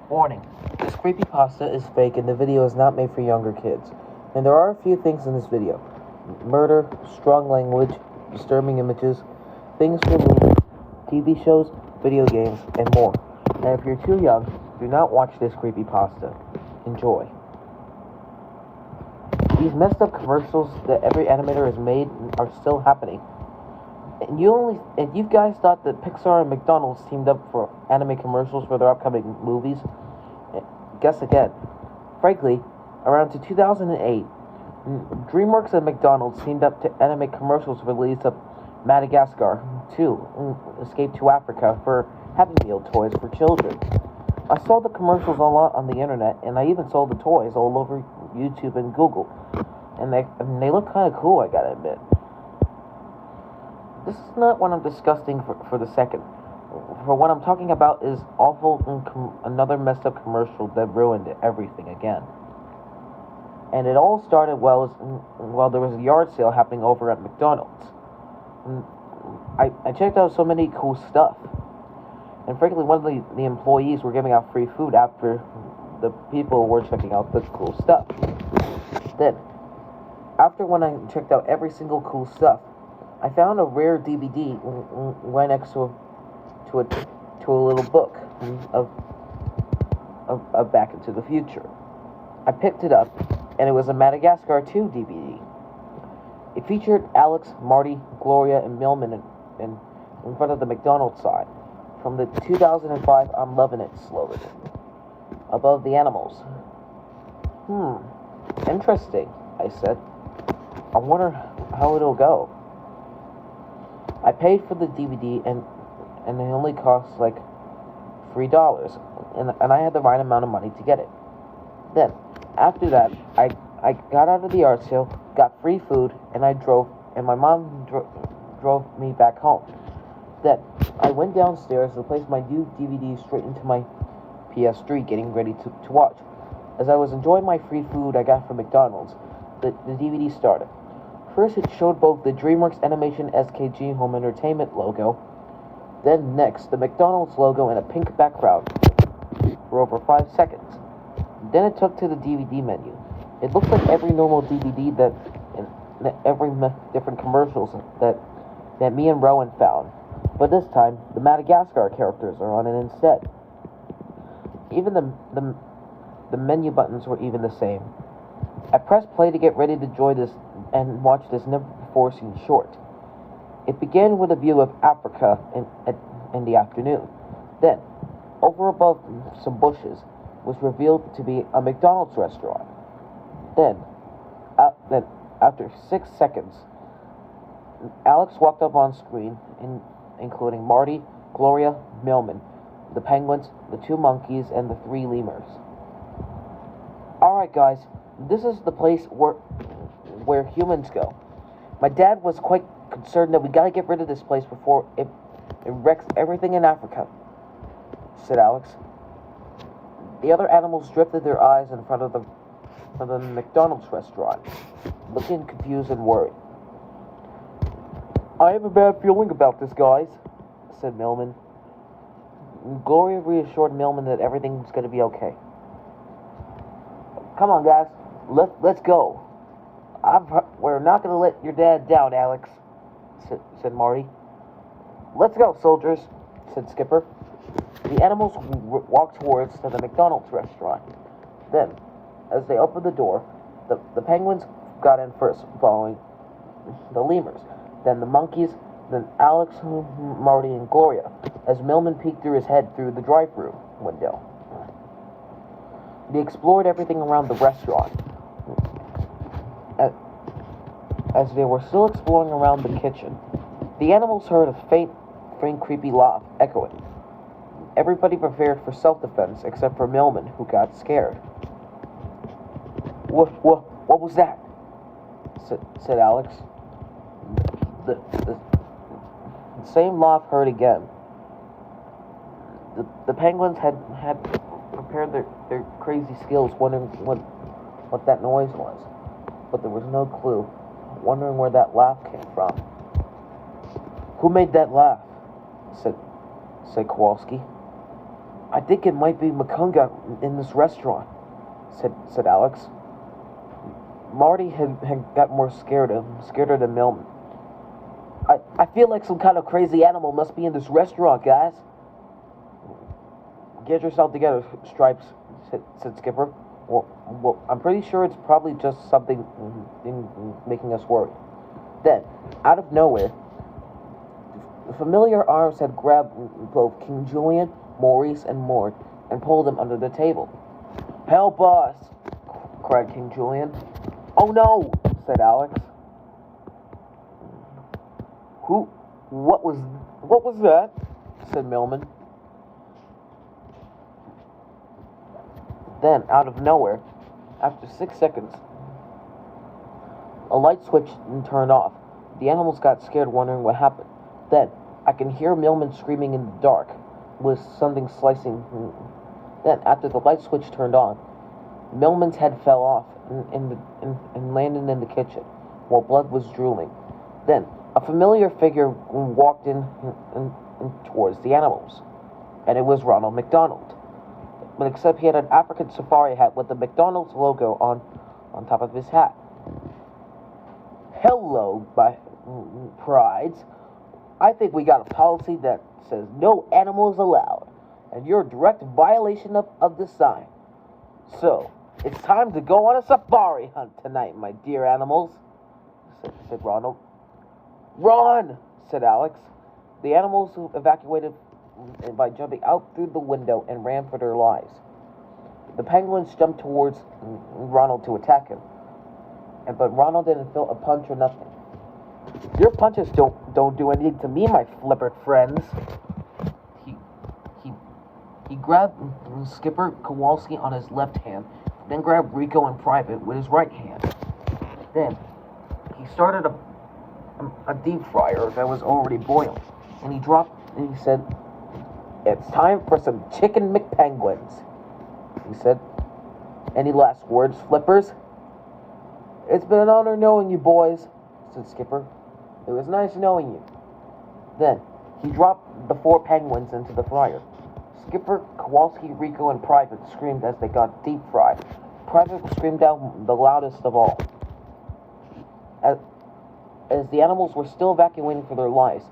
Warning, this creepypasta is fake and the video is not made for younger kids. And there are a few things in this video. Murder, strong language, disturbing images, things from movies, TV shows, video games, and more. And if you're too young, do not watch this creepypasta. Enjoy. These messed up commercials that every animator has made are still happening. And you guys thought that Pixar and McDonald's teamed up for anime commercials for their upcoming movies? Guess again. Frankly, around to 2008, DreamWorks and McDonald's teamed up to animate commercials for the release of Madagascar 2, Escape to Africa for Happy Meal toys for children. I saw the commercials a lot on the internet, and I even saw the toys all over YouTube and Google. And they look kind of cool, I gotta admit. This is not what I'm discussing for the second. For what I'm talking about is awful another messed up commercial that ruined everything again. And it all started while there was a yard sale happening over at McDonald's. I checked out so many cool stuff. And frankly, one of the employees were giving out free food after the people were checking out the cool stuff. Then, after when I checked out every single cool stuff, I found a rare DVD right next to a little book of Back into the Future. I picked it up, and it was a Madagascar 2 DVD. It featured Alex, Marty, Gloria, and Millman in front of the McDonald's sign from the 2005 I'm Lovin' It slogan above the animals. Interesting, I said. I wonder how it'll go. I paid for the DVD and it only cost like $3 and I had the right amount of money to get it. Then, after that, I got out of the art sale, got free food, and my mom drove me back home. Then, I went downstairs to place my new DVD straight into my PS3, getting ready to watch. As I was enjoying my free food I got from McDonald's, the DVD started. First, it showed both the DreamWorks Animation SKG Home Entertainment logo, then next, the McDonald's logo in a pink background for over 5 seconds. Then it took to the DVD menu. It looks like every normal DVD and every different commercials that me and Rowan found. But this time, the Madagascar characters are on it instead. Even the menu buttons were even the same. I pressed play to get ready to enjoy this and watch this never-before-seen short. It began with a view of Africa in the afternoon. Then, over above some bushes, was revealed to be a McDonald's restaurant. Then after 6 seconds, Alex walked up on screen, including Marty, Gloria, Millman, the penguins, the 2 monkeys, and the 3 lemurs. Alright guys, this is the place where humans go. My dad was quite concerned that we gotta get rid of this place before it wrecks everything in Africa, said Alex. The other animals drifted their eyes in front of the McDonald's restaurant, looking confused and worried. I have a bad feeling about this, guys, said Millman. Gloria reassured Millman that everything was gonna be okay. Come on, guys. Let's go. We're not going to let your dad down, Alex, said Marty. Let's go, soldiers, said Skipper. The animals walked towards the McDonald's restaurant. Then, as they opened the door, the penguins got in first, following the lemurs, then the monkeys, then Alex, Marty, and Gloria, as Millman peeked through his head through the drive-thru window. They explored everything around the restaurant. As they were still exploring around the kitchen, the animals heard a faint, creepy laugh echoing. Everybody prepared for self-defense except for Millman, who got scared. What was that? said Alex. The same laugh heard again. The penguins had prepared their crazy skills, wondering what that noise was, but there was no clue, wondering where that laugh came from. Who made that laugh? said Kowalski. I think it might be Makunga in this restaurant, said Alex. Marty had got more scareder than Milman. I feel like some kind of crazy animal must be in this restaurant, guys. Get yourself together, Stripes, said Skipper. Well, I'm pretty sure it's probably just something making us worry. Then, out of nowhere, familiar arms had grabbed both King Julian, Maurice, and Mort and pulled them under the table. "Help us!" cried King Julian. "Oh no!" said Alex. What was that?" said Milman. Then, out of nowhere, after 6 seconds, a light switch turned off. The animals got scared, wondering what happened. Then, I can hear Milman screaming in the dark, with something slicing. Then, after the light switch turned on, Milman's head fell off and landed in the kitchen, while blood was drooling. Then, a familiar figure walked in towards the animals, and it was Ronald McDonald. But except he had an African safari hat with the McDonald's logo on top of his hat. "Hello, my prides. I think we got a policy that says no animals allowed, and you're a direct violation of the sign. So, it's time to go on a safari hunt tonight, my dear animals," said Ronald. "Run!" said Alex. The animals evacuated by jumping out through the window and ran for their lives. The penguins jumped towards Ronald to attack him, but Ronald didn't feel a punch or nothing. "Your punches don't do anything to me, my flippered friends." He grabbed Skipper Kowalski on his left hand, then grabbed Rico and Private with his right hand. Then he started a deep fryer that was already boiling, and he said, "It's time for some chicken McPenguins," he said. "Any last words, Flippers?" "It's been an honor knowing you, boys," said Skipper. "It was nice knowing you." Then he dropped the 4 penguins into the fryer. Skipper, Kowalski, Rico, and Private screamed as they got deep fried. Private screamed out the loudest of all. As the animals were still evacuating for their lives,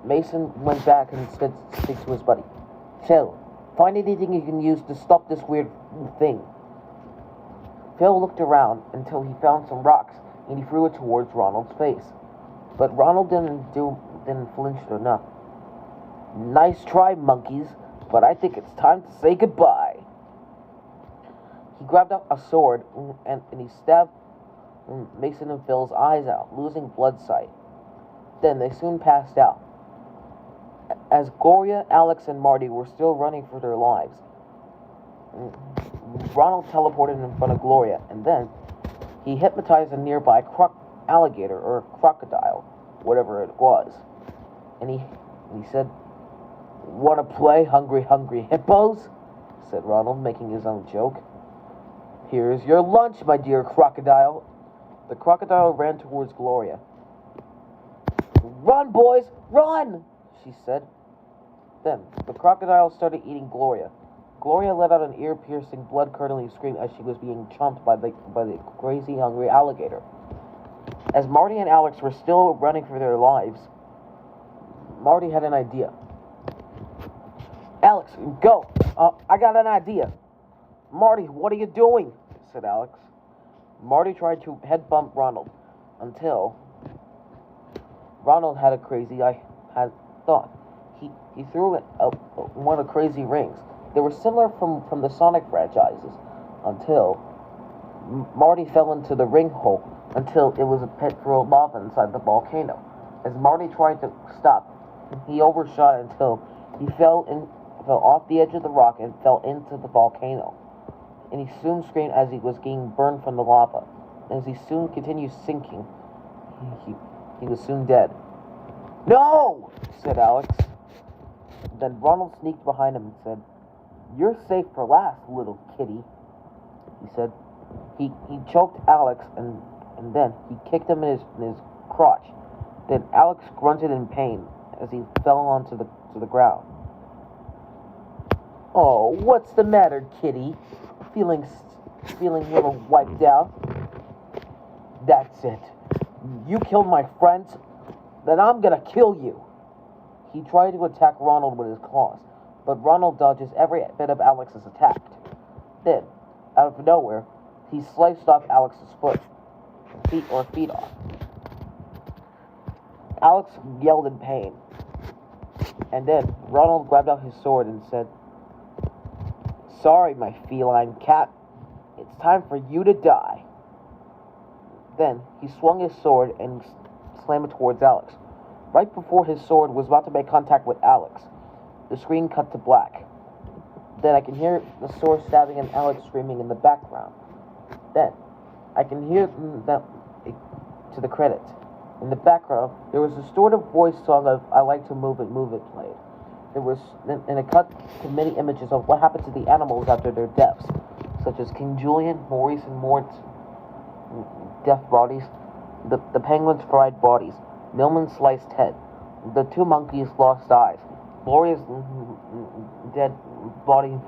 Mason went back and said to his buddy, "Phil, find anything you can use to stop this weird thing." Phil looked around until he found some rocks, and he threw it towards Ronald's face. But Ronald didn't flinch enough. "Nice try, monkeys, but I think it's time to say goodbye." He grabbed up a sword and he stabbed Mason and Phil's eyes out, losing blood sight. Then they soon passed out. As Gloria, Alex, and Marty were still running for their lives, Ronald teleported in front of Gloria, and then he hypnotized a nearby alligator or crocodile, whatever it was. And he said, "Want to play hungry hippos?" said Ronald, making his own joke. "Here's your lunch, my dear crocodile." The crocodile ran towards Gloria. "Run, boys, run!" she said. Then the crocodile started eating Gloria. Gloria let out an ear-piercing, blood-curdling scream as she was being chomped by the crazy, hungry alligator. As Marty and Alex were still running for their lives, Marty had an idea. "Alex, go! I got an idea." "Marty, what are you doing?" said Alex. Marty tried to head bump Ronald until Ronald had a crazy thought. He threw one of the crazy rings. They were similar from the Sonic franchises until Marty fell into the ring hole until it was a pit full of lava inside the volcano. As Marty tried to stop, he overshot until he fell off the edge of the rock and fell into the volcano. And he soon screamed as he was getting burned from the lava. As he soon continued sinking, he was soon dead. "No!" said Alex. Then Ronald sneaked behind him and said, "You're safe for last, little kitty," he said. He choked Alex and then he kicked him in his crotch. Then Alex grunted in pain as he fell onto the ground. Oh, what's the matter, kitty? Feeling a little wiped out? That's it. You killed my friends, then I'm gonna kill you. He tried to attack Ronald with his claws, but Ronald dodges every bit of Alex's attack. Then, out of nowhere, he sliced off Alex's feet off. Alex yelled in pain. And then Ronald grabbed out his sword and said, "Sorry, my feline cat. It's time for you to die." Then he swung his sword and slammed it towards Alex. Right before his sword was about to make contact with Alex, the screen cut to black. Then I can hear the sword stabbing and Alex screaming in the background. Then I can hear to the credits. In the background, there was a distorted voice song of "I Like to Move It" played. There was, and it cut to many images of what happened to the animals after their deaths, such as King Julian, Maurice and Mort's death bodies, the penguin's fried bodies, Millman's sliced head, the two monkeys' lost eyes, Gloria's dead body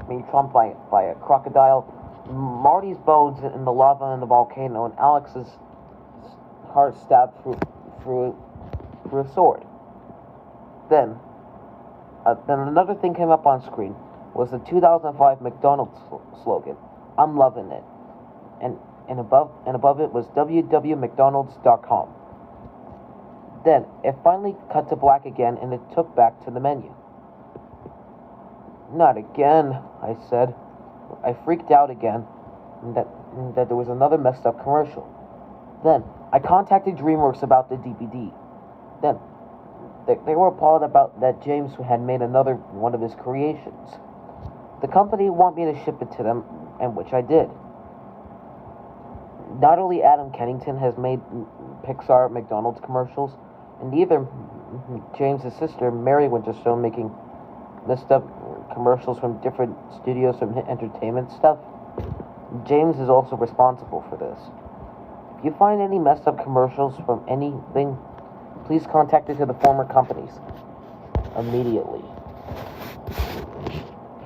being trumped by a crocodile, Marty's bones in the lava in the volcano, and Alex's heart stabbed through a sword. Then another thing came up on screen was the 2005 McDonald's slogan, "I'm loving it," and above it was www.mcdonalds.com. Then it finally cut to black again, and it took back to the menu. "Not again," I said. I freaked out again, that there was another messed up commercial. Then I contacted DreamWorks about the DVD. Then they were appalled about that James had made another one of his creations. The company wanted me to ship it to them, and which I did. Not only Adam Kennington has made Pixar McDonald's commercials, and neither James's sister Mary Winterstone making messed up commercials from different studios from entertainment stuff. James is also responsible for this. If you find any messed up commercials from anything, please contact it to the former companies immediately.